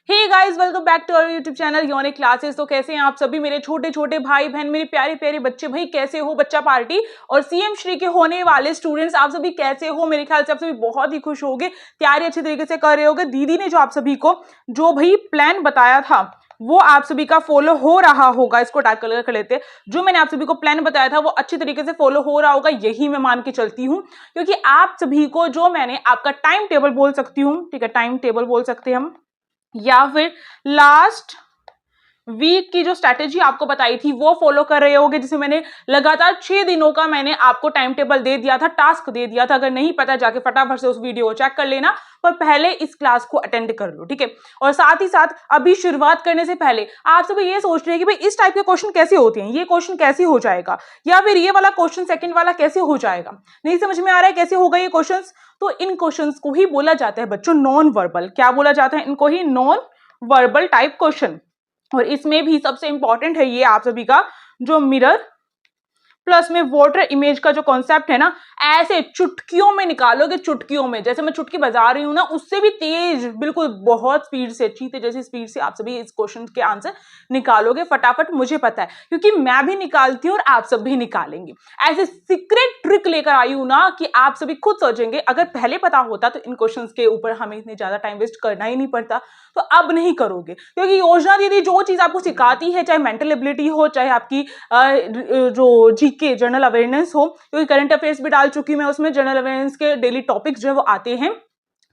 Hey guys, welcome back to our YouTube channel Unique Classes. तो कैसे हैं आप सभी मेरे छोटे छोटे भाई बहन, मेरे प्यारे प्यारे बच्चे? भाई कैसे हो? बच्चा पार्टी और सीएम श्री के होने वाले स्टूडेंट्स आप सभी कैसे हो? मेरे ख्याल से आप सभी बहुत ही खुश होगे, तैयारी अच्छी तरीके से कर रहे होगे। दीदी ने जो आप सभी को जो भाई प्लान बताया था वो आप सभी का फॉलो हो रहा होगा। इसको डार्क कलर कर लेते हैं। जो मैंने आप सभी को प्लान बताया था वो अच्छी तरीके से फॉलो हो रहा होगा, यही मैं मान के चलती हूँ, क्योंकि आप सभी को जो मैंने आपका टाइम टेबल बोल सकती हूँ, ठीक है, टाइम टेबल बोल सकते हैं हम, या फिर लास्ट वीक की जो स्ट्रैटेजी आपको बताई थी वो फॉलो कर रहे होगे, जिसे मैंने लगातार 6 दिनों का मैंने आपको टाइम टेबल दे दिया था, टास्क दे दिया था। अगर नहीं पता जाके फटाफट से उस वीडियो को चेक कर लेना, पर पहले इस क्लास को अटेंड कर लो, ठीक है। और साथ ही साथ अभी शुरुआत करने से पहले आप सब ये सोच रहे हैं कि भाई इस टाइप के क्वेश्चन कैसे होते हैं, ये क्वेश्चन कैसे हो जाएगा, या फिर ये वाला क्वेश्चन सेकंड वाला कैसे हो जाएगा, नहीं समझ में आ रहा है कैसे होगा ये क्वेश्चन। तो इन क्वेश्चंस को ही बोला जाता है बच्चों नॉन वर्बल। क्या बोला जाता है? इनको ही नॉन वर्बल टाइप क्वेश्चन। और इसमें भी सबसे इंपॉर्टेंट है ये आप सभी का जो मिरर प्लस में वाटर इमेज का जो कॉन्सेप्ट है ना, ऐसे चुटकियों में निकालोगे, चुटकियों में, जैसे मैं चुटकी बजा रही हूं ना, उससे भी तेज, बिल्कुल बहुत स्पीड से, चीते जैसी स्पीड से आप सभी इस क्वेश्चन के आंसर निकालोगे फटाफट। मुझे पता है क्योंकि मैं भी निकालती हूँ और आप सब भी निकालेंगे। ऐसे सीक्रेट ट्रिक लेकर आई हूं ना कि आप सभी खुद सोचेंगे अगर पहले पता होता तो इन क्वेश्चन के ऊपर हमें इतने ज्यादा टाइम वेस्ट करना ही नहीं पड़ता। तो अब नहीं करोगे, क्योंकि योजना दीदी जो चीज आपको सिखाती है, चाहे मेंटल एबिलिटी हो, चाहे आपकी जो जीके जनरल अवेयरनेस हो, क्योंकि करंट अफेयर्स भी डाल चुकी मैं, उसमें जनरल अवेयरनेस के डेली टॉपिक्स जो है वो आते हैं,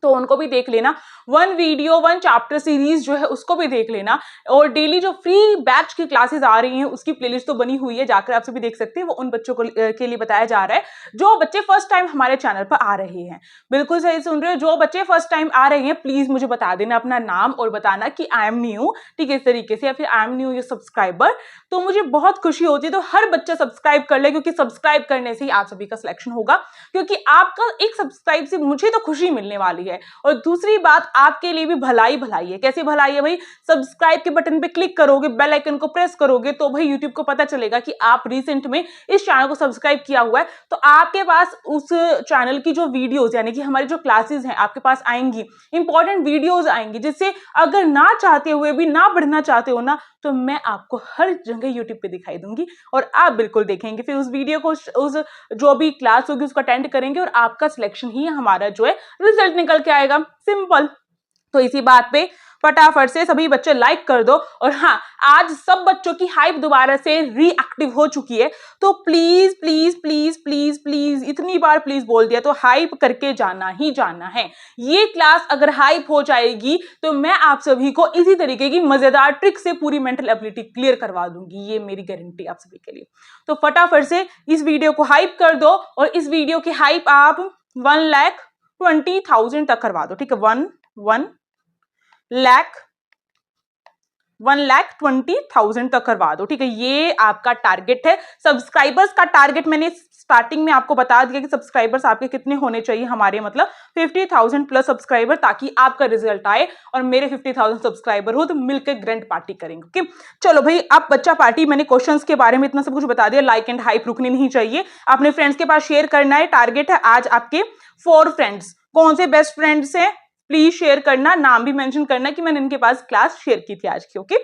तो उनको भी देख लेना। 1 वीडियो 1 चैप्टर सीरीज जो है उसको भी देख लेना। और डेली जो फ्री बैच की क्लासेस आ रही हैं उसकी प्लेलिस्ट तो बनी हुई है, जाकर आप सभी देख सकते हैं। वो उन बच्चों के लिए बताया जा रहा है जो बच्चे फर्स्ट टाइम हमारे चैनल पर आ रहे हैं। बिल्कुल सही सुन रहे हो, जो बच्चे फर्स्ट टाइम आ रहे हैं प्लीज मुझे बता देना अपना नाम और बताना कि आई एम न्यू, ठीक है, इस तरीके से, या फिर I am new your subscriber. तो मुझे बहुत खुशी होती है। तो हर बच्चा सब्सक्राइब कर ले, क्योंकि सब्सक्राइब करने से ही आप सभी का सिलेक्शन होगा, क्योंकि आपका एक सब्सक्राइब से मुझे तो खुशी मिलने वाली है। और दूसरी बात, आपके लिए भी भलाई भलाई है। कैसे भलाई है भाई? सब्सक्राइब के बटन पे क्लिक करोगे, बेल आइकन को प्रेस करोगे, तो भाई यूट्यूब को पता चलेगा कि आप रिसेंट में इस चैनल को सब्सक्राइब किया हुआ है। तो आपके पास उस चैनल की जो वीडियोस, यानी कि हमारी जो क्लासेस हैं, आपके पास आएंगी, इंपॉर्टेंट वीडियोस आएंगी, जिससे अगर ना चाहते हुए भी, ना बढ़ना चाहते हो ना, तो मैं आपको हर जगह यूट्यूब पे दिखाई दूंगी और आप बिल्कुल देखेंगे। फिर उस वीडियो को, उस जो भी क्लास होगी उसको अटेंड करेंगे और आपका सिलेक्शन ही हमारा जो है रिजल्ट निकल के आएगा। सिंपल। तो इसी बात पे फटाफट से सभी बच्चे लाइक कर दो। और हाँ, आज सब बच्चों की हाइप दोबारा से रीएक्टिव हो चुकी है, तो please please please please please, इतनी बार प्लीज बोल दिया तो हाइप करके जाना ही जाना है। ये क्लास अगर हाइप हो जाएगी तो मैं आप सभी को इसी तरीके की मजेदार ट्रिक से पूरी मेंटल एबिलिटी क्लियर करवा दूंगी, ये मेरी गारंटी आप सभी के लिए। तो फटाफट से इस वीडियो को हाइप कर दो और इस वीडियो की हाइप आप 1,20,000 तक करवा दो, ठीक है। 1,20,000 तक करवा दो, ठीक है। ये आपका टारगेट है। सब्सक्राइबर्स का टारगेट मैंने स्टार्टिंग में आपको बता दिया कि सब्सक्राइबर्स आपके कितने होने चाहिए, हमारे मतलब 50,000 प्लस सब्सक्राइबर, ताकि आपका रिजल्ट आए और मेरे 50,000 सब्सक्राइबर हो तो मिलकर ग्रैंड पार्टी करेंगे। ओके, चलो भाई, अब बच्चा पार्टी, मैंने क्वेश्चंस के बारे में इतना सब कुछ बता दिया। लाइक एंड हाइप रुकनी नहीं चाहिए, अपने फ्रेंड्स के पास शेयर करना है। टारगेट है आज आपके 4 फ्रेंड्स। कौन से बेस्ट फ्रेंड्स हैं प्लीज शेयर करना, नाम भी मेंशन करना कि मैंने इनके पास क्लास शेयर की थी आज की। ओके,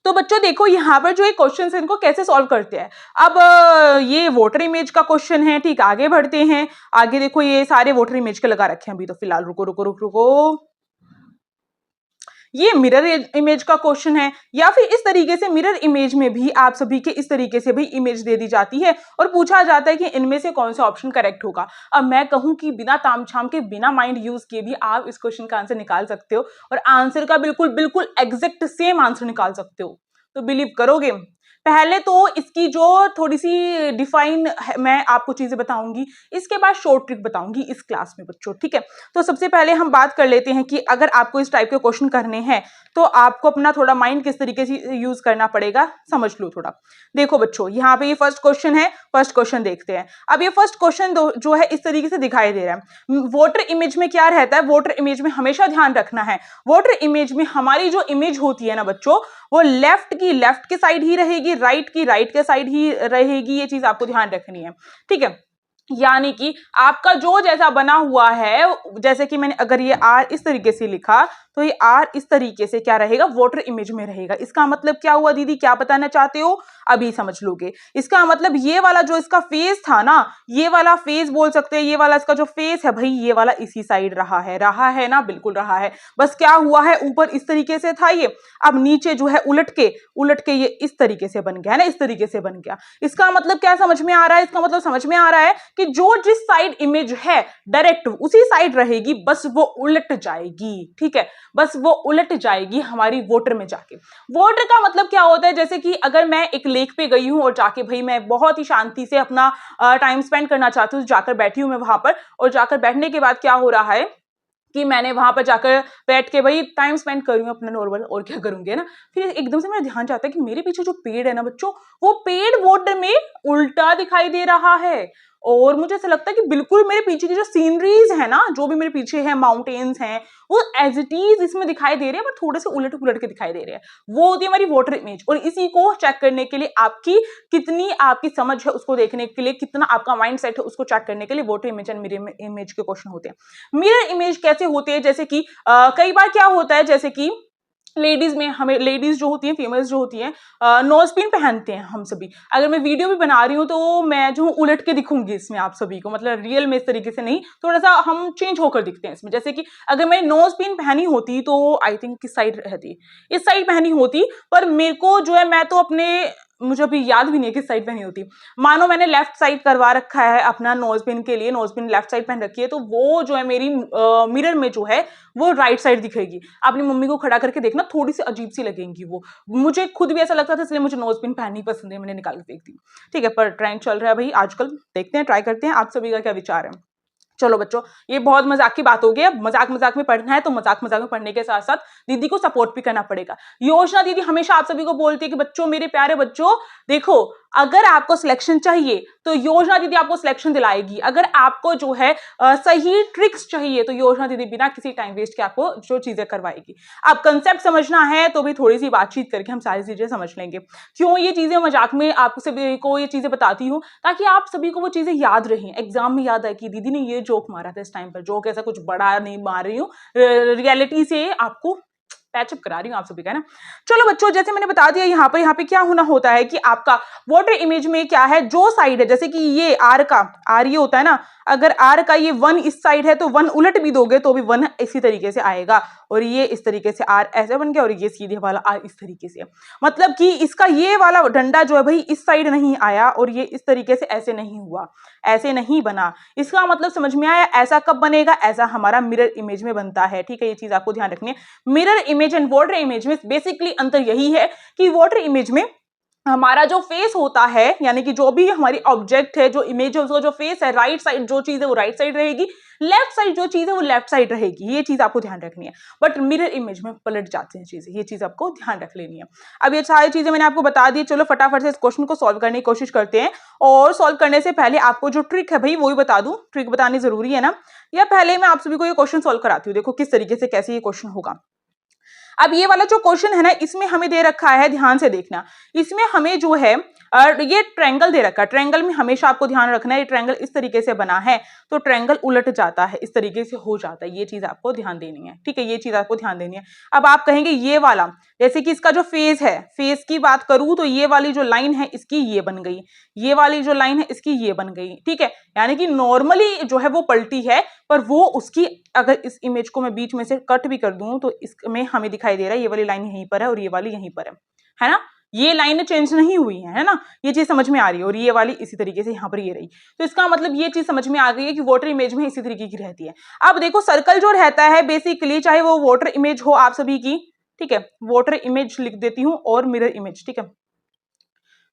तो बच्चों देखो यहाँ पर जो एक क्वेश्चन है इनको कैसे सॉल्व करते हैं। अब ये वाटर इमेज का क्वेश्चन है, ठीक, आगे बढ़ते हैं। आगे देखो, ये सारे वाटर इमेज के लगा रखे हैं अभी तो फिलहाल। रुको रुको रुको रुको, ये मिरर इमेज का क्वेश्चन है, या फिर इस तरीके से मिरर इमेज में भी आप सभी के इस तरीके से भी इमेज दे दी जाती है और पूछा जाता है कि इनमें से कौन सा ऑप्शन करेक्ट होगा। अब मैं कहूं कि बिना तामझाम के, बिना माइंड यूज किए भी आप इस क्वेश्चन का आंसर निकाल सकते हो और आंसर का बिल्कुल बिल्कुल एग्जैक्ट सेम आंसर निकाल सकते हो। तो बिलीव करोगे? पहले तो इसकी जो थोड़ी सी डिफाइन मैं आपको चीजें बताऊंगी, इसके बाद शॉर्ट ट्रिक बताऊंगी इस क्लास में बच्चों, ठीक है। तो सबसे पहले हम बात कर लेते हैं कि अगर आपको इस टाइप के क्वेश्चन करने हैं तो आपको अपना थोड़ा माइंड किस तरीके से यूज करना पड़ेगा, समझ लो थोड़ा। देखो बच्चों, यहाँ पे ये फर्स्ट क्वेश्चन है, फर्स्ट क्वेश्चन देखते हैं। अब ये फर्स्ट क्वेश्चन जो है इस तरीके से दिखाई दे रहा है। वाटर इमेज में क्या रहता है? वाटर इमेज में हमेशा ध्यान रखना है, वाटर इमेज में हमारी जो इमेज होती है ना बच्चों, वो लेफ्ट के साइड ही रहेगी, राइट की राइट के साइड ही रहेगी। ये चीज आपको ध्यान रखनी है, ठीक है। यानी कि आपका जो जैसा बना हुआ है, जैसे कि मैंने अगर ये आर इस तरीके से लिखा तो ये आर इस तरीके से क्या रहेगा, वाटर इमेज में रहेगा। इसका मतलब क्या हुआ दीदी, क्या बताना चाहते हो, अभी समझ लोगे। इसका मतलब ये वाला जो इसका फेस था ना, ये वाला फेस बोल सकते हैं, ये वाला इसका जो फेस है भाई, ये वाला इसी साइड रहा है ना, बिल्कुल रहा है। बस क्या हुआ है, ऊपर इस तरीके से था ये, अब नीचे जो है उलट के ये इस तरीके से बन गया है ना, इस तरीके से बन गया। इसका मतलब क्या समझ में आ रहा है, इसका मतलब समझ में आ रहा है कि जो जिस साइड इमेज है डायरेक्ट उसी साइड रहेगी, बस वो उलट जाएगी। ठीक है, बस वो उलट जाएगी हमारी वाटर में जाके। वाटर का मतलब क्या होता है, जैसे कि अगर मैं एक लेक पे गई हूं और जाके भाई मैं बहुत ही शांति से अपना टाइम स्पेंड करना चाहती हूँ, जाकर बैठी हूं मैं वहां पर, और जाकर बैठने के बाद क्या हो रहा है कि मैंने वहां पर जाकर बैठ के भाई टाइम स्पेंड कर रही हूँ अपना नॉर्मल, और क्या करूंगी, है ना। फिर एकदम से मेरा ध्यान जाता है कि मेरे पीछे जो पेड़ है ना बच्चों, वो पेड़ वाटर में उल्टा दिखाई दे रहा है। और मुझे ऐसा लगता है कि बिल्कुल मेरे पीछे की जो सीनरीज है ना, जो भी मेरे पीछे है, माउंटेन्स हैं, वो एज इट इज इसमें दिखाई दे रहे हैं, बट थोड़े से उलट पुलट के दिखाई दे रहे हैं। वो होती है हमारी वाटर इमेज। और इसी को चेक करने के लिए आपकी कितनी आपकी समझ है, उसको देखने के लिए कितना आपका माइंड सेट है, उसको चेक करने के लिए water image and mirror image के क्वेश्चन होते हैं। मिरर इमेज कैसे होते हैं, जैसे कि कई बार क्या होता है, जैसे कि लेडीज में, हमें लेडीज जो होती हैं, फीमेल्स जो होती हैं, नोज पिन पहनते हैं हम सभी। अगर मैं वीडियो भी बना रही हूँ तो मैं जो उलट के दिखूंगी इसमें आप सभी को, मतलब रियल में इस तरीके से नहीं, थोड़ा सा हम चेंज होकर दिखते हैं इसमें। जैसे कि अगर मैं नोज पिन पहनी होती तो आई थिंक किस साइड रहती, इस साइड पहनी होती, पर मेरे को जो है, मैं तो अपने, मुझे अभी याद भी नहीं है किस साइड पहनी होती। मानो मैंने लेफ्ट साइड करवा रखा है अपना नोज पिन के लिए, नोज पिन लेफ्ट साइड पहन रखी है, तो वो जो है मेरी मिरर में जो है वो राइट साइड दिखेगी। अपनी मम्मी को खड़ा करके देखना, थोड़ी सी अजीब सी लगेंगी वो। मुझे खुद भी ऐसा लगता था, इसलिए मुझे नोज पिन पहननी पसंद है, मैंने निकाल के देख दी। ठीक है, पर ट्रेंड चल रहा है भाई आजकल, देखते हैं, ट्राई करते हैं, आप सभी का क्या विचार है। चलो बच्चों, ये बहुत मजाक की बात हो गई। अब मजाक मजाक में पढ़ना है तो मजाक मजाक में पढ़ने के साथ साथ दीदी को सपोर्ट भी करना पड़ेगा। योजना दीदी हमेशा आप सभी को बोलती है कि बच्चों, मेरे प्यारे बच्चों, देखो, अगर आपको सिलेक्शन चाहिए तो योजना दीदी आपको सिलेक्शन दिलाएगी। अगर आपको जो है सही ट्रिक्स चाहिए तो योजना दीदी बिना किसी टाइम वेस्ट के आपको जो चीजें करवाएगी। अब कंसेप्ट समझना है तो भी थोड़ी सी बातचीत करके हम सारी चीजें समझ लेंगे। क्यों ये चीजें मजाक में आप सभी को ये चीजें बताती हूँ, ताकि आप सभी को वो चीजें याद रहें, एग्जाम में याद आए कि दीदी ने ये जोक मारा था इस टाइम पर। जोक ऐसा कुछ बड़ा नहीं मार रही हूँ, रियलिटी से आपको पैचअप करा रही हूँ आप सभी का, है ना। चलो बच्चों, जैसे मैंने बता दिया, यहाँ पे क्या होना होता है कि आपका वाटर इमेज में क्या है, जो साइड है, जैसे कि ये आर का, आर ये होता है ना, अगर आर का ये 1 इस साइड है तो 1 उलट भी दोगे तो भी 1 इसी तरीके से आएगा, और ये इस तरीके से आर ऐसे बन गया, और ये सीधे वाला आर इस तरीके से। मतलब कि इसका ये वाला डंडा जो है भाई इस साइड नहीं आया, और ये इस तरीके से ऐसे नहीं हुआ, ऐसे नहीं बना। इसका मतलब समझ में आया। ऐसा कब बनेगा, ऐसा हमारा मिरर इमेज में बनता है। ठीक है, ये चीज आपको ध्यान रखनी है। Mirror image and water image में बेसिकली अंतर यही है कि वाटर इमेज में हमारा जो फेस होता है, यानी कि जो भी हमारी ऑब्जेक्ट है, जो इमेज है, उसका जो फेस है, राइट साइड जो चीज है वो राइट साइड रहेगी, लेफ्ट साइड जो चीज है वो लेफ्ट साइड रहेगी। ये चीज आपको ध्यान रखनी है। बट मिरर इमेज में पलट जाते हैं चीजें, ये चीज आपको ध्यान रख लेनी है। अब ये सारी चीजें मैंने आपको बता दी। चलो फटाफट से इस क्वेश्चन को सॉल्व करने की कोशिश करते हैं। और सॉल्व करने से पहले आपको जो ट्रिक है भाई वो भी बता दूं, ट्रिक बतानी जरूरी है ना, या पहले मैं आप सभी को ये क्वेश्चन सॉल्व कराती हूँ। देखो किस तरीके से, कैसे ये क्वेश्चन होगा। अब ये वाला जो क्वेश्चन है ना, इसमें हमें दे रखा है, ध्यान से देखना, इसमें हमें जो है ये ट्रायंगल दे रखा है। ट्रायंगल में हमेशा आपको ध्यान रखना है, ये ट्रायंगल इस तरीके से बना है तो ट्रायंगल उलट जाता है, इस तरीके से हो जाता है। ये चीज आपको ध्यान देनी है। ठीक है, ये चीज आपको ध्यान देनी है। अब आप कहेंगे ये वाला, जैसे कि इसका जो फेस है, फेस की बात करूं तो ये वाली जो लाइन है इसकी ये बन गई, ये वाली जो लाइन है इसकी ये बन गई। ठीक है, यानी कि नॉर्मली जो है वो पलटी है, पर वो उसकी, अगर इस इमेज को मैं बीच में से कट भी कर दूं तो इसमें हमें दिखाई दे रहा है ये वाली लाइन यहीं पर है और ये वाली यहीं पर है ना। ये लाइनें चेंज नहीं हुई है ना, ये चीज समझ में आ रही है। और ये वाली इसी तरीके से यहाँ पर ये रही, तो इसका मतलब ये चीज समझ में आ गई है कि वाटर इमेज में इसी तरीके की रहती है। अब देखो सर्कल जो रहता है बेसिकली, चाहे वो वाटर इमेज हो आप सभी की, ठीक है, वाटर इमेज लिख देती हूँ और मिरर इमेज, ठीक है,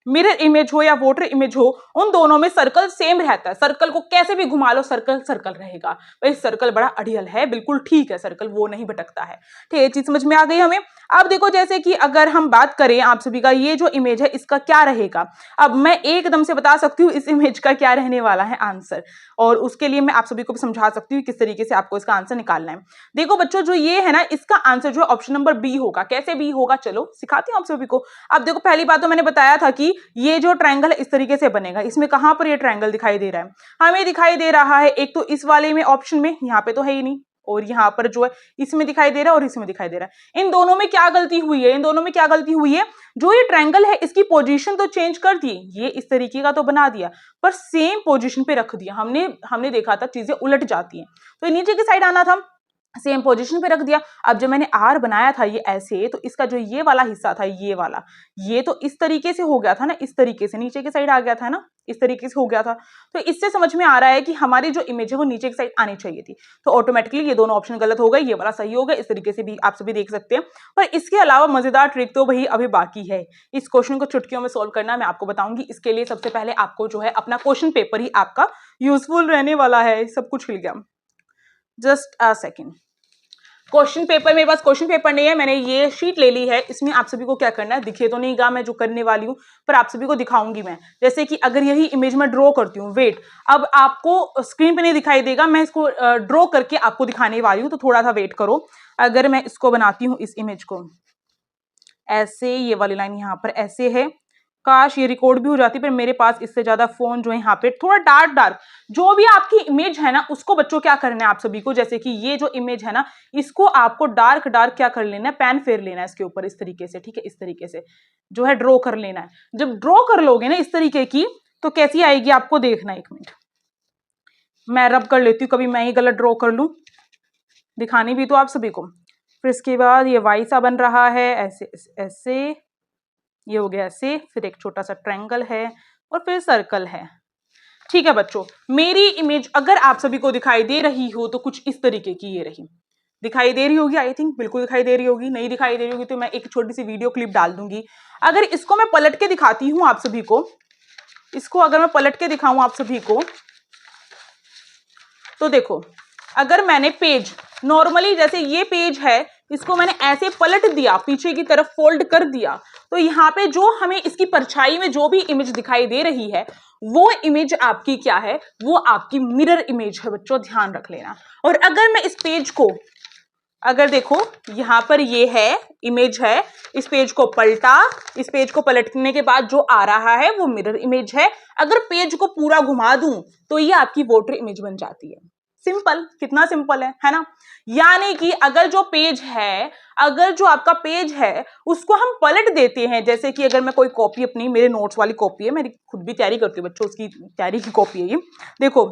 मिरर इमेज हो या वाटर इमेज हो, उन दोनों में सर्कल सेम रहता है। सर्कल को कैसे भी घुमा लो, सर्कल सर्कल रहेगा। भाई सर्कल बड़ा अड़ियल है, बिल्कुल ठीक है, सर्कल वो नहीं भटकता है। ठीक है, ये चीज समझ में आ गई हमें। अब देखो जैसे कि अगर हम बात करें आप सभी का ये जो इमेज है इसका क्या रहेगा, अब मैं एकदम से बता सकती हूँ इस इमेज का क्या रहने वाला है आंसर, और उसके लिए मैं आप सभी को भी समझा सकती हूँ किस तरीके से आपको इसका आंसर निकालना है। देखो बच्चों जो ये है ना इसका आंसर जो है ऑप्शन नंबर बी होगा। कैसे बी होगा चलो सिखाती हूँ आप सभी को। अब देखो पहली बात तो मैंने बताया था कि ये जो ट्रायंगल है इस तरीके से बनेगा। इसमें कहां पर ये ट्रायंगल दिखाई दे रहा है, हमें दिखाई दे रहा है एक तो इस वाले में ऑप्शन में, यहाँ पे तो है ही नहीं, और यहाँ पर जो है इसमें दिखाई दे रहा है और इसमें दिखाई दे रहा है। इन दोनों में क्या गलती हुई है, इन दोनों में क्या गलती हुई है, जो ये ट्रायंगल है इसकी पोजीशन तो चेंज कर दी, ये इस तरीके का तो बना दिया पर सेम पोजीशन पे रख दिया। हमने देखा था चीजें उलट जाती हैं, तो नीचे की साइड आना था, सेम पोजीशन पे रख दिया। अब जब मैंने आर बनाया था ये ऐसे, तो इसका जो ये वाला हिस्सा था ये वाला, ये तो इस तरीके से हो गया था ना, इस तरीके से नीचे की साइड आ गया था ना, इस तरीके से हो गया था। तो इससे समझ में आ रहा है कि हमारी जो इमेज है वो नीचे की साइड आनी चाहिए थी, तो ऑटोमेटिकली ये दोनों ऑप्शन गलत हो गए, ये वाला सही हो गया। इस तरीके से भी आप सभी देख सकते हैं। पर इसके अलावा मजेदार ट्रिक तो वही अभी बाकी है। इस क्वेश्चन को चुटकियों में सोल्व करना मैं आपको बताऊंगी। इसके लिए सबसे पहले आपको जो है अपना क्वेश्चन पेपर ही आपका यूजफुल रहने वाला है। सब कुछ हिल गया, just a second. Question paper मेरे पास क्वेश्चन पेपर नहीं है, मैंने ये शीट ले ली है। इसमें आप सभी को क्या करना है, दिखे तो नहीं गा मैं जो करने वाली हूँ, पर आप सभी को दिखाऊंगी मैं। जैसे कि अगर यही इमेज में ड्रॉ करती हूँ, वेट, अब आपको स्क्रीन पे नहीं दिखाई देगा, मैं इसको ड्रॉ करके आपको दिखाने वाली हूँ, तो थोड़ा सा वेट करो। अगर मैं इसको बनाती हूँ इस इमेज को ऐसे, ये वाली लाइन यहाँ पर ऐसे है, काश ये रिकॉर्ड भी हो जाती, पर मेरे पास इससे ज्यादा फोन जो है यहाँ पे थोड़ा डार्क डार्क, जो भी आपकी इमेज है ना उसको बच्चों क्या करना है आप सभी को, जैसे कि ये जो इमेज है ना इसको आपको डार्क डार्क क्या कर लेना है, पेन फेर लेना है इसके ऊपर इस तरीके से, ठीक है, इस तरीके से जो है ड्रॉ कर लेना है। जब ड्रॉ कर लोगे ना इस तरीके की, तो कैसी आएगी आपको देखना। एक मिनट मैं रब कर लेती हूँ, कभी मैं ही गलत ड्रॉ कर लूं, दिखानी भी तो आप सभी को। फिर इसके बाद ये वाई सा बन रहा है ऐसे ऐसे, ये हो गया ऐसे, फिर एक छोटा सा ट्रायंगल है और फिर सर्कल है। ठीक है बच्चों, मेरी इमेज अगर आप सभी को दिखाई दे रही हो तो कुछ इस तरीके की ये रही। दिखाई दे रही होगी, आई थिंक बिल्कुल दिखाई दे रही होगी। नहीं दिखाई दे रही होगी तो मैं एक छोटी सी वीडियो क्लिप डाल दूंगी। अगर इसको मैं पलट के दिखाती हूं आप सभी को, इसको अगर मैं पलट के दिखाऊं आप सभी को, तो देखो अगर मैंने पेज नॉर्मली जैसे ये पेज है, इसको मैंने ऐसे पलट दिया, पीछे की तरफ फोल्ड कर दिया, तो यहाँ पे जो हमें इसकी परछाई में जो भी इमेज दिखाई दे रही है वो इमेज आपकी क्या है, वो आपकी मिरर इमेज है बच्चों, ध्यान रख लेना। और अगर मैं इस पेज को, अगर देखो यहाँ पर ये है इमेज है, इस पेज को पलटा, इस पेज को पलटने के बाद जो आ रहा है वो मिरर इमेज है। अगर पेज को पूरा घुमा दूं तो ये आपकी वोटर इमेज बन जाती है। सिंपल, कितना सिंपल है ना। यानी कि अगर जो पेज है, अगर जो आपका पेज है उसको हम पलट देते हैं, जैसे कि अगर मैं कोई कॉपी अपनी, मेरे नोट्स वाली कॉपी है, मेरी खुद भी तैयारी करती हूँ बच्चों, उसकी तैयारी की कॉपी है ये, देखो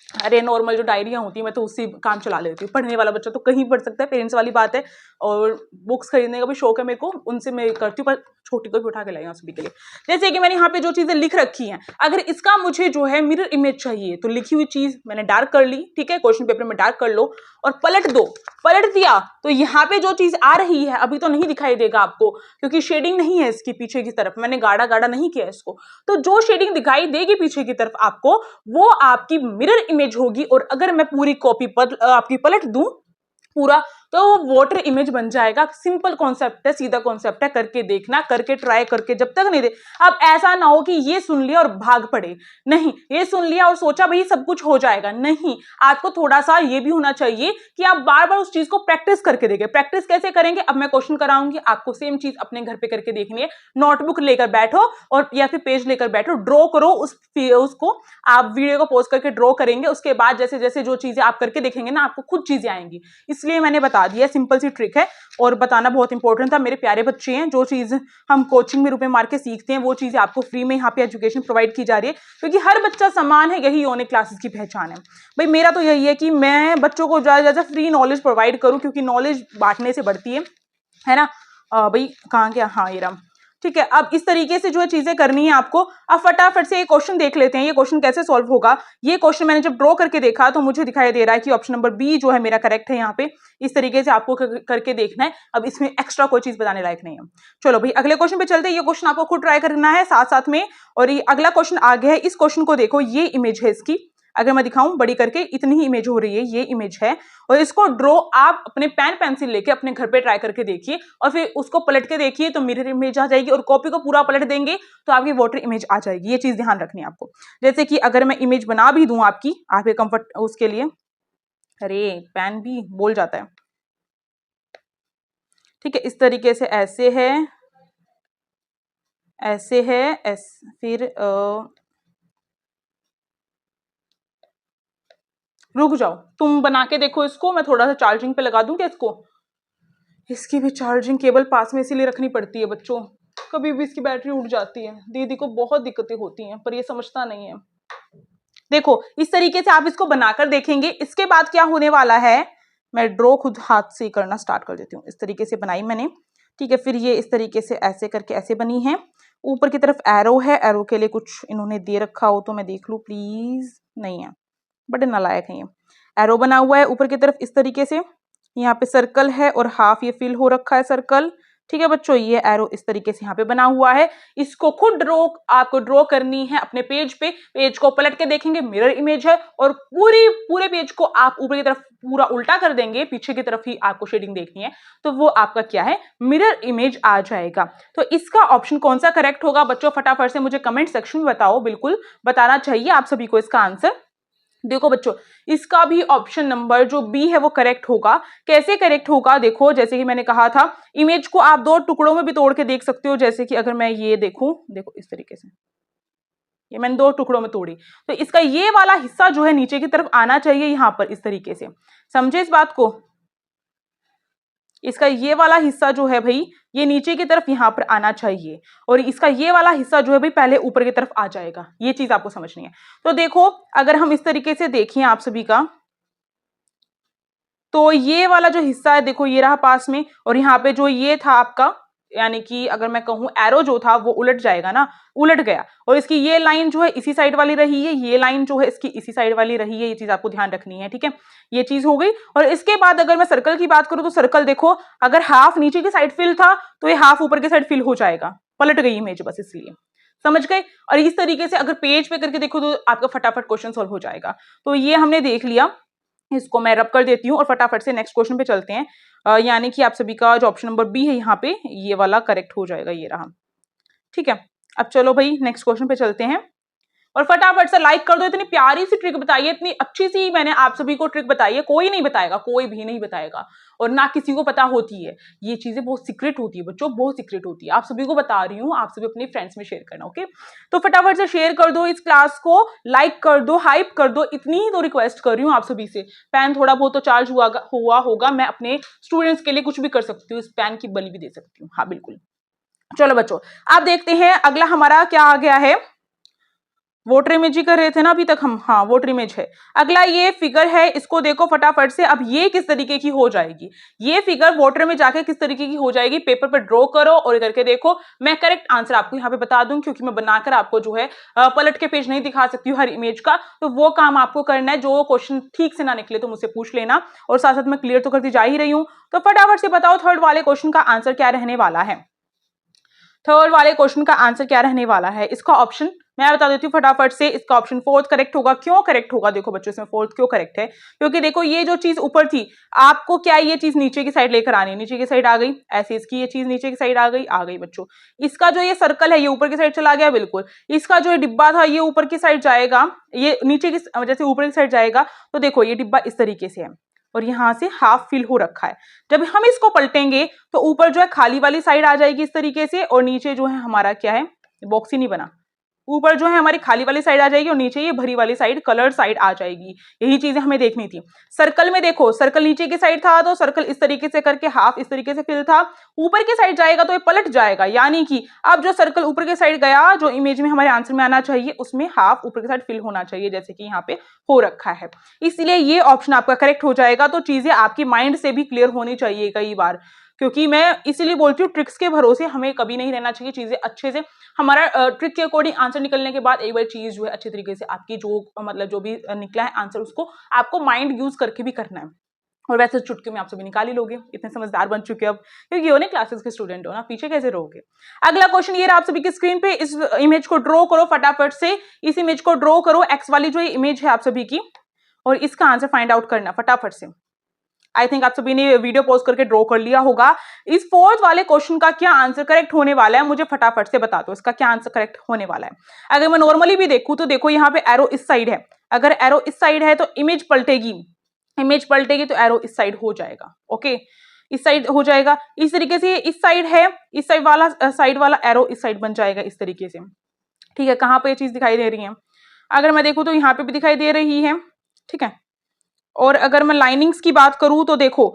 अरे नॉर्मल जो डायरियां होती है मैं तो उससे काम चला लेती हूँ। पढ़ने वाला बच्चा तो कहीं पढ़ सकता है, पेरेंट्स वाली बात है, और बुक्स खरीदने का भी शौक है मेरे को, उनसे मैं करती हूँ, पर छोटी को भी उठा के लाई हूँ सभी के लिए। जैसे कि मैंने यहाँ पे जो चीजें लिख रखी हैं, अगर इसका मुझे जो है मिरर इमेज चाहिए तो लिखी हुई चीज मैंने डार्क कर ली, ठीक है, क्वेश्चन पेपर में डार्क कर लो और पलट दो, पलट दिया तो यहाँ पे जो चीज आ रही है अभी तो नहीं दिखाई देगा आपको, क्योंकि शेडिंग नहीं है इसकी पीछे की तरफ, मैंने गाढ़ा गाढ़ा नहीं किया इसको, तो जो शेडिंग दिखाई देगी पीछे की तरफ आपको वो आपकी मिरर इमेज होगी। और अगर मैं पूरी कॉपी आपकी पलट दूं पूरा, तो वो वोटर इमेज बन जाएगा। सिंपल कॉन्सेप्ट है, सीधा कॉन्सेप्ट है, करके देखना, करके ट्राई करके जब तक नहीं दे। अब ऐसा ना हो कि ये सुन लिया और भाग पड़े, नहीं, ये सुन लिया और सोचा भाई सब कुछ हो जाएगा, नहीं, आपको थोड़ा सा ये भी होना चाहिए कि आप बार बार उस चीज को प्रैक्टिस करके देखें। प्रैक्टिस कैसे करेंगे, अब मैं क्वेश्चन कराऊंगी आपको, सेम चीज अपने घर पे करके देखनी है। नोटबुक लेकर बैठो और या फिर पेज लेकर बैठो, ड्रॉ करो उसको, आप वीडियो को पॉज करके ड्रॉ करेंगे, उसके बाद जैसे जैसे जो चीजें आप करके देखेंगे ना आपको खुद चीजें आएंगी। इसलिए मैंने बता दिया, सिंपल सी ट्रिक है और बताना बहुत इंपॉर्टेंट था। मेरे प्यारे बच्चे हैं, जो चीज हम कोचिंग में रुपए मार के सीखते हैं वो चीजें आपको फ्री में यहाँ पे एजुकेशन प्रोवाइड की जा रही है, क्योंकि हर बच्चा समान है, यही यूनिक क्लासेस की पहचान है। भाई मेरा तो यही है कि मैं बच्चों को ज्यादा ज्यादा फ्री नॉलेज प्रोवाइड करूँ, क्योंकि नॉलेज बांटने से बढ़ती है ना। भाई कहाँ गया, हाँ ये रहा, ठीक है। अब इस तरीके से जो है चीजें करनी है आपको। अब फटाफट से ये क्वेश्चन देख लेते हैं, ये क्वेश्चन कैसे सॉल्व होगा। ये क्वेश्चन मैंने जब ड्रॉ करके देखा तो मुझे दिखाई दे रहा है कि ऑप्शन नंबर बी जो है मेरा करेक्ट है। यहाँ पे इस तरीके से आपको करके देखना है। अब इसमें एक्स्ट्रा कोई चीज बताने लायक नहीं है। चलो भाई अगले क्वेश्चन पे चलते हैं। ये क्वेश्चन आपको खुद ट्राई करना है साथ साथ में। और ये अगला क्वेश्चन आ गया है, इस क्वेश्चन को देखो, ये इमेज है इसकी, अगर मैं दिखाऊं बड़ी करके, इतनी ही इमेज हो रही है, ये इमेज है। और इसको ड्रॉ आप अपने पेन पेंसिल लेके अपने घर पे ट्राई करके देखिए और फिर उसको पलट के देखिए तो मिरर इमेज आ जाएगी। और कॉपी को पूरा पलट देंगे तो आपकी वाटर इमेज आ जाएगी। ये चीज ध्यान रखनी है आपको। जैसे कि अगर मैं इमेज बना भी दूं आपके कंफर्ट उसके लिए, अरे पेन भी बोल जाता है, ठीक है। इस तरीके से ऐसे है, ऐसे है, फिर रुक जाओ, तुम बना के देखो इसको, मैं थोड़ा सा चार्जिंग पे लगा दूं क्या इसको। इसकी भी चार्जिंग केबल पास में इसीलिए रखनी पड़ती है बच्चों, कभी भी इसकी बैटरी उठ जाती है। दीदी को बहुत दिक्कतें होती हैं पर ये समझता नहीं है। देखो इस तरीके से आप इसको बनाकर देखेंगे। इसके बाद क्या होने वाला है, मैं ड्रॉ खुद हाथ से करना स्टार्ट कर देती हूँ। इस तरीके से बनाई मैंने, ठीक है। फिर ये इस तरीके से ऐसे करके ऐसे बनी है। ऊपर की तरफ एरो है, एरो के लिए कुछ इन्होंने दे रखा हो तो मैं देख लूं प्लीज। नहीं है, बड़े नालायक है ये। एरो बना हुआ है ऊपर की तरफ इस तरीके से, यहाँ पे सर्कल है और हाफ ये फिल हो रखा है सर्कल, ठीक है बच्चों। ये एरो इस तरीके से यहाँ पे बना हुआ है। इसको खुद आपको ड्रॉ करनी है अपने पेज पे। पेज को पलट के देखेंगे, मिरर इमेज है। और पूरे पेज को आप ऊपर की तरफ पूरा उल्टा कर देंगे, पीछे की तरफ ही आपको शेडिंग देखनी है, तो वो आपका क्या है, मिरर इमेज आ जाएगा। तो इसका ऑप्शन कौन सा करेक्ट होगा बच्चों, फटाफट से मुझे कमेंट सेक्शन में बताओ। बिल्कुल बताना चाहिए आप सभी को इसका आंसर। देखो बच्चों, इसका भी ऑप्शन नंबर जो बी है वो करेक्ट होगा। कैसे करेक्ट होगा, देखो जैसे कि मैंने कहा था, इमेज को आप दो टुकड़ों में भी तोड़ के देख सकते हो। जैसे कि अगर मैं ये देखूं, देखो इस तरीके से, ये मैंने दो टुकड़ों में तोड़ी, तो इसका ये वाला हिस्सा जो है नीचे की तरफ आना चाहिए यहां पर इस तरीके से। समझे इस बात को, इसका ये वाला हिस्सा जो है भाई, ये नीचे की तरफ यहां पर आना चाहिए। और इसका ये वाला हिस्सा जो है भाई पहले ऊपर की तरफ आ जाएगा। ये चीज आपको समझनी है। तो देखो अगर हम इस तरीके से देखें आप सभी का, तो ये वाला जो हिस्सा है देखो ये रहा पास में, और यहाँ पे जो ये था आपका, यानी कि अगर मैं कहूं एरो जो था वो उलट जाएगा ना, उलट गया। और इसकी ये लाइन जो है इसी साइड वाली रही है, ये लाइन जो है इसकी इसी साइड वाली रही है। ये चीज आपको ध्यान रखनी है, ठीक है। ये चीज हो गई। और इसके बाद अगर मैं सर्कल की बात करूं तो सर्कल देखो, अगर हाफ नीचे की साइड फिल था तो ये हाफ ऊपर की साइड फिल हो जाएगा। पलट गई इमेज बस, इसलिए समझ गए। और इस तरीके से अगर पेज पे करके देखो तो आपका फटाफट क्वेश्चन सॉल्व हो जाएगा। तो ये हमने देख लिया, इसको मैं रब कर देती हूँ और फटाफट से नेक्स्ट क्वेश्चन पे चलते हैं। यानी कि आप सभी का जो ऑप्शन नंबर बी है यहाँ पे ये वाला करेक्ट हो जाएगा, ये रहा, ठीक है। अब चलो भाई नेक्स्ट क्वेश्चन पे चलते हैं और फटाफट से लाइक कर दो। इतनी प्यारी सी ट्रिक बताई है, इतनी अच्छी सी मैंने आप सभी को ट्रिक बताई है, कोई नहीं बताएगा, कोई भी नहीं बताएगा और ना किसी को पता होती है। ये चीजें बहुत सीक्रेट होती है बच्चों, बहुत सीक्रेट होती है। आप सभी को बता रही हूँ, आप सभी अपने फ्रेंड्स में शेयर करना, ओके। तो फटाफट से शेयर कर दो इस क्लास को, लाइक कर दो, हाइप कर दो, इतनी ही तो रिक्वेस्ट कर रही हूँ आप सभी से। पेन थोड़ा बहुत तो चार्ज हुआ होगा, मैं अपने स्टूडेंट्स के लिए कुछ भी कर सकती हूँ, इस पेन की बलि भी दे सकती हूँ। हाँ बिल्कुल। चलो बच्चों आप देखते हैं अगला हमारा क्या आ गया है। वोटर इमेज ही कर रहे थे ना अभी तक हम, हाँ वोटर इमेज है। अगला ये फिगर है, इसको देखो फटाफट से। अब ये किस तरीके की हो जाएगी, ये फिगर वोटर में जाके किस तरीके की हो जाएगी, पेपर पर ड्रॉ करो और करके देखो। मैं करेक्ट आंसर आपको यहाँ पे बता दूं, क्योंकि मैं बनाकर आपको जो है पलट के पेज नहीं दिखा सकती हूँ हर इमेज का, तो वो काम आपको करना है। जो क्वेश्चन ठीक से ना निकले तो मुझसे पूछ लेना, और साथ साथ मैं क्लियर तो करती जा ही रही हूँ। तो फटाफट से बताओ थर्ड वाले क्वेश्चन का आंसर क्या रहने वाला है। थर्ड वाले क्वेश्चन का आंसर क्या रहने वाला है, इसका ऑप्शन मैं बता देती हूँ फटाफट से। इसका ऑप्शन फोर्थ करेक्ट होगा। क्यों करेक्ट होगा, देखो बच्चों इसमें फोर्थ क्यों करेक्ट है, क्योंकि देखो ये जो चीज ऊपर थी, आपको क्या ये चीज नीचे की साइड लेकर आनी है, नीचे की साइड आ गई, ऐसे इसकी ये चीज नीचे की साइड आ गई बच्चों। इसका जो ये सर्कल है ये ऊपर की साइड चला गया, बिल्कुल। इसका जो डिब्बा था ये ऊपर की साइड जाएगा, ये नीचे की जैसे ऊपर की साइड जाएगा। तो देखो ये डिब्बा इस तरीके से है और यहां से हाफ फिल हो रखा है। जब हम इसको पलटेंगे तो ऊपर जो है खाली वाली साइड आ जाएगी इस तरीके से, और नीचे जो है हमारा क्या है, बॉक्स ही नहीं बना, ऊपर जो है हमारी खाली वाली साइड आ जाएगी और नीचे ये भरी वाली साइड, कलर साइड आ जाएगी। यही चीजें हमें देखनी थी। सर्कल में देखो, सर्कल नीचे की साइड था तो सर्कल इस तरीके से करके हाफ इस तरीके से फिल था। ऊपर की साइड जाएगा तो ये पलट जाएगा, यानी कि अब जो सर्कल ऊपर की साइड गया, जो इमेज में हमारे आंसर में आना चाहिए उसमें हाफ ऊपर की साइड फिल होना चाहिए, जैसे कि यहाँ पे हो रखा है। इसलिए ये ऑप्शन आपका करेक्ट हो जाएगा। तो चीजें आपकी माइंड से भी क्लियर होनी चाहिए कई बार, क्योंकि मैं इसीलिए बोलती हूँ ट्रिक्स के भरोसे हमें कभी नहीं रहना चाहिए। चीजें अच्छे से हमारा ट्रिक के अकॉर्डिंग आंसर निकलने के बाद एक बार चीज जो है अच्छे तरीके से आपकी जो मतलब जो भी निकला है आंसर, उसको आपको माइंड यूज करके भी करना है। और वैसे चुटकी में आप सभी निकाल ही लोगे, इतने समझदार बन चुके अब, क्योंकि योनिक क्लासेस के स्टूडेंट हो ना, पीछे कैसे रहोगे। अगला क्वेश्चन ये रहा आप सभी की स्क्रीन पे, इस इमेज को ड्रॉ करो फटाफट से, इस इमेज को ड्रॉ करो, एक्स वाली जो इमेज है आप सभी की, और इसका आंसर फाइंड आउट करना फटाफट से। आई थिंक आप सभी ने वीडियो पॉज करके ड्रॉ कर लिया होगा। इस फोर्थ वाले क्वेश्चन का क्या आंसर करेक्ट होने वाला है, मुझे फटाफट से बता दो, इसका क्या आंसर करेक्ट होने वाला है। अगर मैं नॉर्मली भी देखूं तो देखो यहाँ पे एरो इस साइड है, अगर एरो इस साइड है तो इमेज पलटेगी, इमेज पलटेगी तो एरो इस साइड हो जाएगा। ओके, इस साइड हो जाएगा, इस तरीके से इस साइड है, इस साइड वाला एरो इस साइड बन जाएगा इस तरीके से। ठीक है, कहाँ पे ये चीज दिखाई दे रही है, अगर मैं देखूं तो यहाँ पे भी दिखाई दे रही है। ठीक है, और अगर मैं लाइनिंग्स की बात करूं तो देखो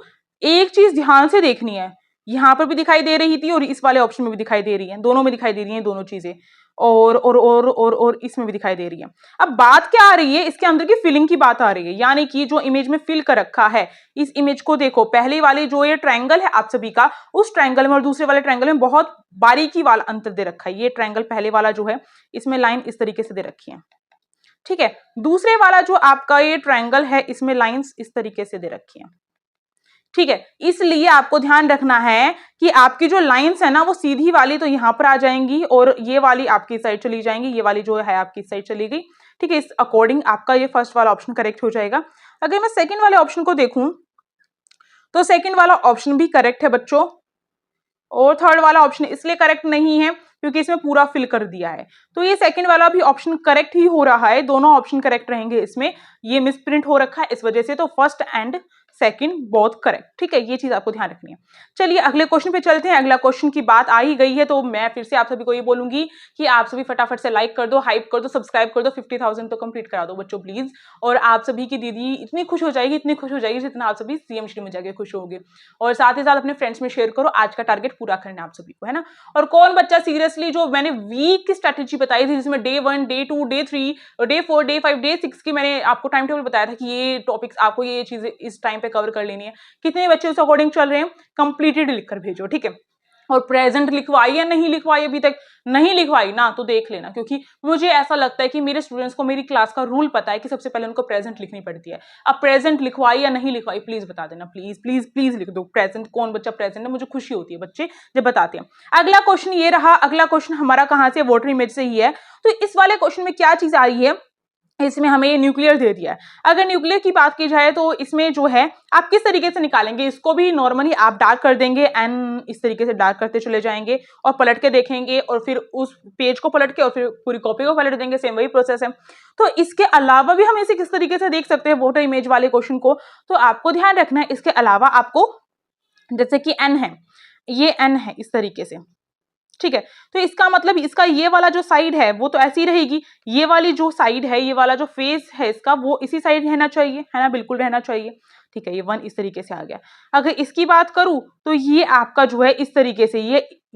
एक चीज ध्यान से देखनी है, यहाँ पर भी दिखाई दे रही थी और इस वाले ऑप्शन में भी दिखाई दे रही है, दोनों में दिखाई दे रही है दोनों चीजें, और इसमें भी दिखाई दे रही है। अब बात क्या आ रही है, इसके अंदर की फिलिंग की बात आ रही है, यानी कि जो इमेज में फिल कर रखा है, इस इमेज को देखो, पहले वाली जो ये ट्रायंगल है आप सभी का, उस ट्रायंगल में और दूसरे वाले ट्रायंगल में बहुत बारीकी वाला अंतर दे रखा है। ये ट्रायंगल पहले वाला जो है इसमें लाइन इस तरीके से दे रखी है। ठीक है, दूसरे वाला जो आपका ये ट्रायंगल है इसमें लाइंस इस तरीके से दे रखी हैं। ठीक है, इसलिए आपको ध्यान रखना है कि आपकी जो लाइंस है ना वो सीधी वाली तो यहां पर आ जाएंगी और ये वाली आपकी साइड चली जाएंगी, ये वाली जो है आपकी साइड चली गई। ठीक है, इस अकॉर्डिंग आपका ये फर्स्ट वाला ऑप्शन करेक्ट हो जाएगा। अगर मैं सेकंड वाले ऑप्शन को देखूं तो सेकंड वाला ऑप्शन भी करेक्ट है बच्चों, और थर्ड वाला ऑप्शन इसलिए करेक्ट नहीं है क्योंकि इसमें पूरा फिल कर दिया है, तो ये सेकंड वाला भी ऑप्शन करेक्ट ही हो रहा है, दोनों ऑप्शन करेक्ट रहेंगे इसमें, ये मिसप्रिंट हो रखा है इस वजह से, तो first and second both correct. ठीक है, ये चीज आपको ध्यान रखनी है। चलिए अगले क्वेश्चन पे चलते हैं, अगला क्वेश्चन की बात आ ही गई है तो मैं फिर से आप सभी को ये बोलूंगी कि आप सभी फटाफट से लाइक कर दो, हाइप कर दो, सब्सक्राइब कर दो, 50,000 तो कंप्लीट करा दो बच्चों प्लीज। और आप सभी की दीदी इतनी खुश हो जाएगी, इतनी खुश हो जाएगी जितना आप सभी सीएम श्री में जाके खुश होगे, और साथ ही साथ अपने फ्रेंड्स में शेयर करो, आज का टारगेट पूरा करना आप सभी को, है ना। और कौन बच्चा सीरियसली, जो मैंने वीक की स्ट्रेटेजी बताई थी जिसमें day 1, day 2, day 3, day 4, day 5, day 6 की मैंने आपको टाइम टेबल बताया था कि ये टॉपिक्स आपको ये चीजें इस टाइम पे कवर कर लेनी है, कितने बच्चे उस अकॉर्डिंग चल रहे हैं, कंप्लीटेड लिखकर भेजो। ठीक है, और प्रेजेंट लिखवाई या नहीं लिखवाई, अभी तक नहीं लिखवाई ना तो देख लेना, क्योंकि मुझे ऐसा लगता है कि मेरे स्टूडेंट्स को मेरी क्लास का रूल पता है कि सबसे पहले उनको प्रेजेंट लिखनी पड़ती है। अब प्रेजेंट लिखवाई या नहीं लिखवाई प्लीज बता देना, प्लीज प्लीज प्लीज लिख दो प्रेजेंट, कौन बच्चा प्रेजेंट है, मुझे खुशी होती है बच्चे जब बताते हैं। अगला क्वेश्चन ये रहा, अगला क्वेश्चन हमारा कहां से, वाटर इमेज से ही है। तो इस वाले क्वेश्चन में क्या चीज आ रही है, इसमें हमें न्यूक्लियर दे दिया है। अगर न्यूक्लियर की बात की जाए तो इसमें जो है आप किस तरीके से निकालेंगे, इसको भी नॉर्मली आप डार्क कर देंगे, एन इस तरीके से डार्क करते चले जाएंगे और पलट के देखेंगे, और फिर उस पेज को पलट के और फिर पूरी कॉपी को पलट देंगे, सेम वही प्रोसेस है। तो इसके अलावा भी हम इसे किस तरीके से देख सकते हैं वोटर इमेज वाले क्वेश्चन को, तो आपको ध्यान रखना है इसके अलावा आपको, जैसे कि एन है, ये एन है इस तरीके से। ठीक है, तो इसका मतलब इसका ये वाला जो साइड है वो तो ऐसी रहेगी, ये वाली जो साइड है, ये वाला जो फेस है इसका वो इसी साइड रहना चाहिए, है ना, बिल्कुल रहना चाहिए। ठीक है, ये 1 इस तरीके से आ गया। अगर इसकी बात करूं तो ये आपका जो है इस तरीके से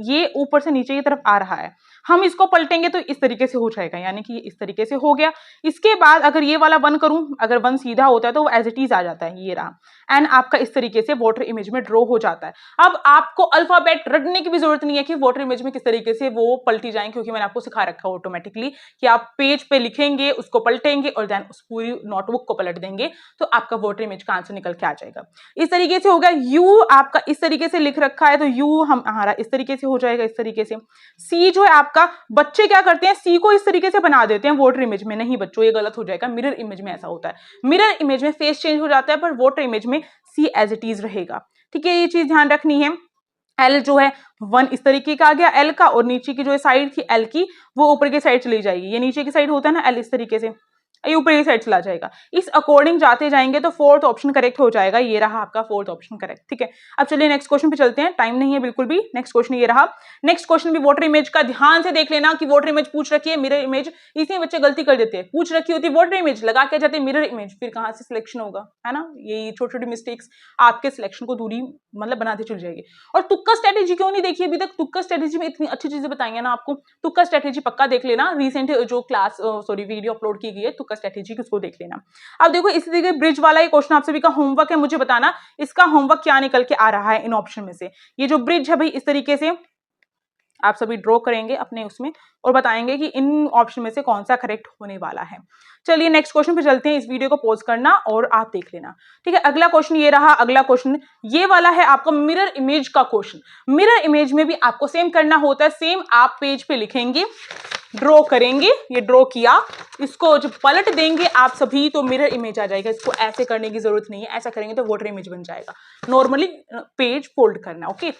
ये ऊपर से नीचे की तरफ आ रहा है, हम इसको पलटेंगे तो इस तरीके से हो जाएगा, यानी कि ये इस तरीके से हो गया। इसके बाद अगर ये वाला 1 करूं, अगर 1 सीधा होता है तो वो एज इट इज आ जाता है, ये रहा, एंड आपका इस तरीके से वाटर इमेज में ड्रॉ हो जाता है। अब आपको अल्फाबेट रटने की भी जरूरत नहीं है कि वाटर इमेज में किस तरीके से वो पलटी जाए, क्योंकि मैंने आपको सिखा रखा है ऑटोमेटिकली कि आप पेज पे लिखेंगे, उसको पलटेंगे और देन उस पूरी नोटबुक को पलट देंगे तो आपका वाटर इमेज का आंसर निकल के आ जाएगा। इस तरीके से हो गया। यू आपका इस तरीके से लिख रखा है तो यू हमारा इस तरीके से हो जाएगा, इस तरीके से। सी जो है आपका, बच्चे क्या करते हैं, सी को इस तरीके से बना देते हैं वाटर इमेज में, नहीं बच्चों ये गलत हो जाएगा, मिरर इमेज में ऐसा होता है, मिरर इमेज में फेस चेंज हो जाता है पर वाटर इमेज में सी एज इट इज रहेगा। ठीक है, ये चीज ध्यान रखनी है। एल जो है 1 इस तरीके का आ गया एल का, और नीचे की जो साइड थी एल की वो ऊपर की साइड चली जाएगी, ये नीचे की साइड होता है ना एल, इस तरीके से ये ऊपर की साइड चला जाएगा। इस अकॉर्डिंग जाते जाएंगे तो फोर्थ ऑप्शन करेक्ट हो जाएगा, ये रहा आपका फोर्थ ऑप्शन करेक्ट। ठीक है, अब चलिए नेक्स्ट क्वेश्चन पे चलते हैं, टाइम नहीं है बिल्कुल भी। नेक्स्ट क्वेश्चन ये रहा, नेक्स्ट क्वेश्चन भी वाटर इमेज का, ध्यान से देख लेना कि वाटर इमेज पूछ रखी है, मिरर इमेज, इसी बच्चे गलती कर देते हैं, पूछ रखी होती वाटर इमेज लगा के जाते मिरर इमेज, फिर कहां से सिलेक्शन होगा, है ना। ये छोटी छोटी मिस्टेक्स आपके सिलेक्शन को दूरी मतलब बनाती चल जाएगी। और तुक्का स्ट्रेटेजी क्यों नहीं देखी अभी तक, तुक्का स्ट्रेटेजी में इतनी अच्छी चीजें बताई है ना आपको, तुक्का स्ट्रेटेजी पक्का देख लेना, रिसेंट जो क्लास वीडियो अपलोड की गई है तुक्का स्ट्रेटेजी की, उसको देख लेना। अब देखो इसी तरीके ब्रिज वाला ये क्वेश्चन आप सभी का होमवर्क है, मुझे बताना इसका होमवर्क क्या निकल के आ रहा है इन ऑप्शन में से। ये जो ब्रिज है भाई इस तरीके से आप सभी ड्रॉ करेंगे अपने उसमें और बताएंगे कि इन ऑप्शन में से कौन सा करेक्ट होने वाला है। चलिए नेक्स्ट क्वेश्चन पे चलते हैं। इस वीडियो को पॉज करना और आप देख लेना, ठीक है। अगला क्वेश्चन ये रहा। अगला क्वेश्चन ये वाला है आपका मिरर इमेज का क्वेश्चन। मिरर इमेज में भी आपको सेम करना होता है। सेम आप पेज पे लिखेंगे, ड्रॉ करेंगे, ये ड्रॉ किया, इसको जब पलट देंगे आप सभी तो मिरर इमेज आ जाएगा। इसको ऐसे करने की जरूरत नहीं है, ऐसा करेंगे तो वाटर इमेज बन जाएगा। नॉर्मली पेज फोल्ड करना, ओके।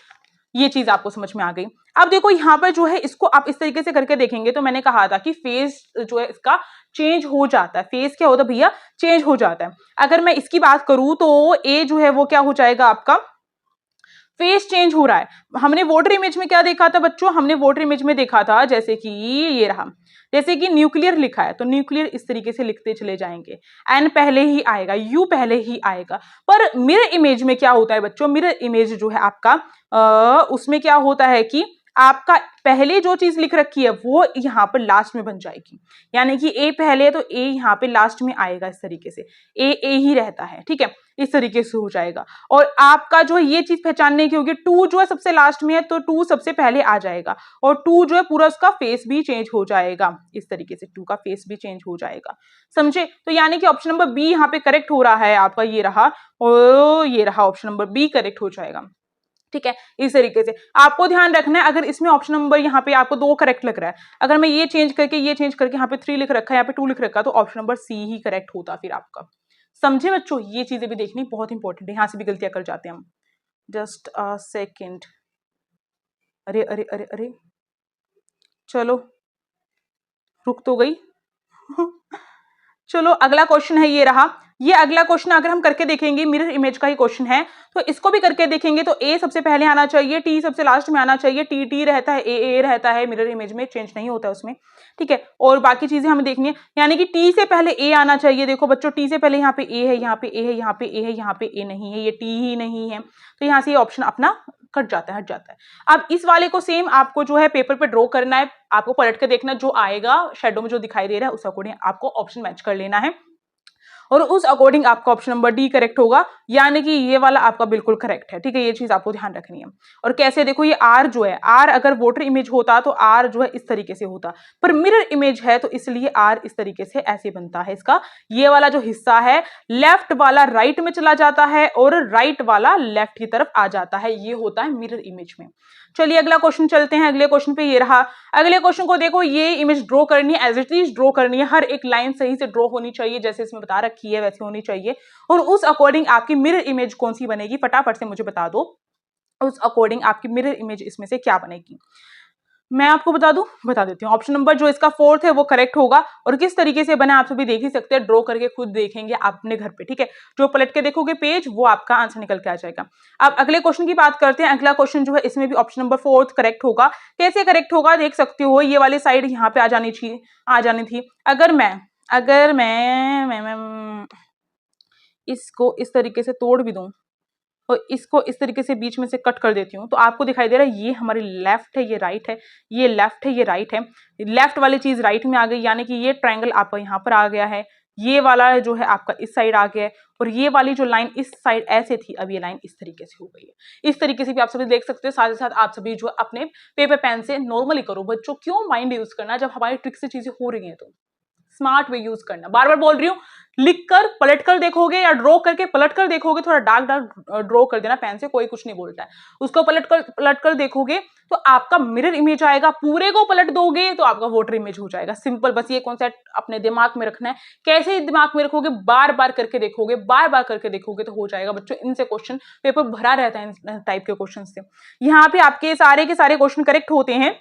ये चीज आपको समझ में आ गई। अब देखो यहाँ पर जो है इसको आप इस तरीके से करके देखेंगे तो मैंने कहा था कि फेस जो है इसका चेंज हो जाता है। फेस क्या होता है भैया, चेंज हो जाता है। अगर मैं इसकी बात करूं तो ए जो है वो क्या हो जाएगा आपका, फेस चेंज हो रहा है। हमने वाटर इमेज में क्या देखा था बच्चों, हमने वाटर इमेज में देखा था जैसे कि ये रहा, जैसे कि न्यूक्लियर लिखा है तो न्यूक्लियर इस तरीके से लिखते चले जाएंगे, एन पहले ही आएगा, यू पहले ही आएगा। पर मिरर इमेज में क्या होता है बच्चों, मिरर इमेज जो है आपका उसमें क्या होता है कि आपका पहले जो चीज लिख रखी है वो यहाँ पर लास्ट में बन जाएगी। यानी कि ए पहले है तो ए यहाँ पे लास्ट में आएगा। इस तरीके से ए ही रहता है, ठीक है, इस तरीके से हो जाएगा। और आपका जो है ये चीज पहचानने की होगी, टू जो है सबसे लास्ट में है तो टू सबसे पहले आ जाएगा और टू जो है पूरा उसका फेस भी चेंज हो जाएगा। इस तरीके से टू का फेस भी चेंज हो जाएगा, समझे। तो यानी कि ऑप्शन नंबर बी यहाँ पे करेक्ट हो रहा है आपका, ये रहा और ये रहा, ऑप्शन नंबर बी करेक्ट हो जाएगा, ठीक है। इस तरीके से आपको ध्यान रखना है। अगर इसमें ऑप्शन नंबर यहाँ पे आपको 2 करेक्ट लग रहा है, अगर मैं ये चेंज करके यहाँ पे 3 लिख रखा है, यहाँ पे 2 लिख रखा है, तो ऑप्शन नंबर सी ही करेक्ट होता फिर आपका। समझे बच्चों, ये चीजें भी देखनी बहुत इंपॉर्टेंट है। यहाँ से भी गलतियां कर जाते हैं हम। जस्ट अ सेकेंड, अरे अरे अरे अरे, चलो रुक तो गई। चलो अगला क्वेश्चन है, ये रहा। ये अगला क्वेश्चन अगर हम करके देखेंगे, मिरर इमेज का ही क्वेश्चन है, तो इसको भी करके देखेंगे तो ए सबसे पहले आना चाहिए, टी सबसे लास्ट में आना चाहिए, टी टी रहता है, ए रहता है, मिरर इमेज में चेंज नहीं होता है उसमें, ठीक है। और बाकी चीजें हमें देखनी है, यानी कि टी से पहले ए आना चाहिए। देखो बच्चों, टी से पहले यहाँ पे ए है, यहाँ पे ए है, यहाँ पे ए है, यहाँ पे ए नहीं है, ये टी ही नहीं है, तो यहाँ से ये ऑप्शन अपना कट जाता है, हट जाता है। अब इस वाले को सेम आपको जो है पेपर पे ड्रॉ करना है, आपको पलट के देखना, जो आएगा शेडो में जो दिखाई दे रहा है उस अकॉर्डिंग आपको ऑप्शन मैच कर लेना है और उस अकॉर्डिंग आपका ऑप्शन नंबर डी करेक्ट होगा। यानी कि ये वाला आपका बिल्कुल करेक्ट है, ठीक है। ये चीज आपको ध्यान रखनी है। और कैसे, देखो ये आर जो है, आर अगर वाटर इमेज होता तो आर जो है इस तरीके से होता, पर मिरर इमेज है तो इसलिए आर इस तरीके से ऐसे बनता है। इसका ये वाला जो हिस्सा है, लेफ्ट वाला राइट में चला जाता है और राइट वाला लेफ्ट की तरफ आ जाता है, ये होता है मिरर इमेज में। चलिए अगला क्वेश्चन चलते हैं। अगले क्वेश्चन पे ये रहा। अगले क्वेश्चन को देखो, ये इमेज ड्रॉ करनी है, एज इट इज ड्रॉ करनी है, हर एक लाइन सही से ड्रॉ होनी चाहिए, जैसे इसमें बता रखी है वैसे होनी चाहिए। और उस अकॉर्डिंग आपकी मिरर इमेज कौन सी बनेगी, फटाफट से मुझे बता दो। उस अकॉर्डिंग आपकी मिरर इमेज इसमें से क्या बनेगी, मैं आपको बता देती हूँ। ऑप्शन नंबर जो इसका 4th है वो करेक्ट होगा। और किस तरीके से बना आप सभी देख ही सकते हैं, ड्रॉ करके खुद देखेंगे आप अपने घर पे, ठीक है। जो पलट के देखोगे पेज, वो आपका आंसर निकल के आ जाएगा। अब अगले क्वेश्चन की बात करते हैं। अगला क्वेश्चन जो है इसमें भी ऑप्शन नंबर 4th करेक्ट होगा। कैसे करेक्ट होगा देख सकते हो, ये वाली साइड यहाँ पे आ जानी थी। अगर मैं इसको इस तरीके से तोड़ भी दूं और इसको इस तरीके से बीच में से कट कर देती हूँ, तो आपको दिखाई दे रहा है ये हमारी लेफ्ट है, ये राइट है, ये लेफ्ट है, ये राइट है। लेफ्ट वाली चीज राइट में आ गई, यानी कि ये ट्रायंगल आपका यहाँ पर आ गया है, ये वाला जो है आपका इस साइड आ गया है, और ये वाली जो लाइन इस साइड ऐसे थी, अब ये लाइन इस तरीके से हो गई है। इस तरीके से भी आप सभी देख सकते हो। साथ ही साथ आप सभी जो अपने पेपर पेन से नॉर्मली करो बच्चों, क्यों माइंड यूज करना जब हमारी ट्रिक से चीजें हो रही हैं, तो स्मार्ट वे यूज करना। बार बार बोल रही हूँ, लिख कर पलट कर देखोगे या ड्रॉ करके पलट कर देखोगे, थोड़ा डार्क ड्रॉ कर देना पेन से, कोई कुछ नहीं बोलता है। उसको पलट कर देखोगे तो आपका मिरर इमेज आएगा, पूरे को पलट दोगे तो आपका वाटर इमेज हो जाएगा। सिंपल, बस ये कॉन्सेप्ट अपने दिमाग में रखना है। कैसे दिमाग में रखोगे, बार बार करके देखोगे तो हो जाएगा बच्चों। इनसे क्वेश्चन पेपर भरा रहता है इन टाइप के क्वेश्चन से। यहाँ पे आपके सारे के सारे क्वेश्चन करेक्ट होते हैं।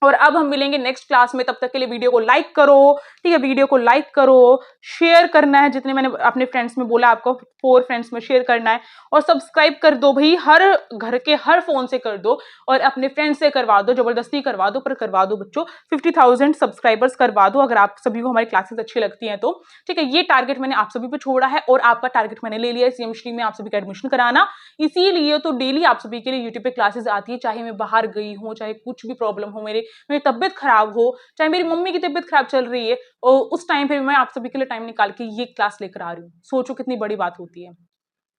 और अब हम मिलेंगे नेक्स्ट क्लास में, तब तक के लिए वीडियो को लाइक करो, ठीक है। वीडियो को लाइक करो, शेयर करना है, जितने मैंने अपने फ्रेंड्स में बोला आपको 4 फ्रेंड्स में शेयर करना है, और सब्सक्राइब कर दो भाई, हर घर के हर फोन से कर दो और अपने फ्रेंड्स से करवा दो, जबरदस्ती करवा दो, पर करवा दो बच्चों। 50,000 सब्सक्राइबर्स करवा दो अगर आप सभी को हमारी क्लासेस अच्छी लगती हैं तो, ठीक है। ये टारगेट मैंने आप सभी पे छोड़ा है और आपका टारगेट मैंने ले लिया है सीएम श्री में आप सभी का एडमिशन कराना। इसीलिए तो डेली आप सभी के लिए यूट्यूब पे क्लासेस आती है, चाहे मैं बाहर गई हूँ, चाहे कुछ भी प्रॉब्लम हो, मेरी तबियत खराब हो, चाहे मेरी मम्मी की तबियत खराब चल रही है, और उस टाइम पे मैं आप सभी के लिए टाइम निकाल के ये क्लास लेकर आ रही हूँ। सोचो कितनी बड़ी बात होती है,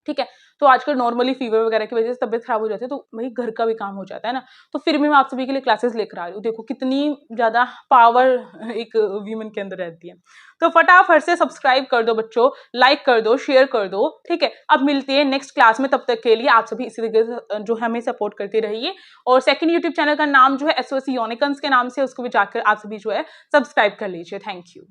ठीक है। तो आजकल नॉर्मली फीवर वगैरह की वजह से तबियत खराब हो जाती है, तो वही घर का भी काम हो जाता है ना, तो फिर भी मैं आप सभी के लिए क्लासेस लेकर आ रही हूँ। देखो कितनी ज्यादा पावर एक वीमेन के अंदर रहती है। तो फटाफट से सब्सक्राइब कर दो बच्चों, लाइक कर दो, शेयर कर दो, ठीक है। अब मिलती है नेक्स्ट क्लास में, तब तक के लिए आप सभी इसी तरीके से जो हमें सपोर्ट करते रहिए। और सेकंड यूट्यूब चैनल का नाम जो है SOS यूनिकॉर्न्स के नाम से, उसको भी जाकर आप सभी जो है सब्सक्राइब कर लीजिए। Thank you.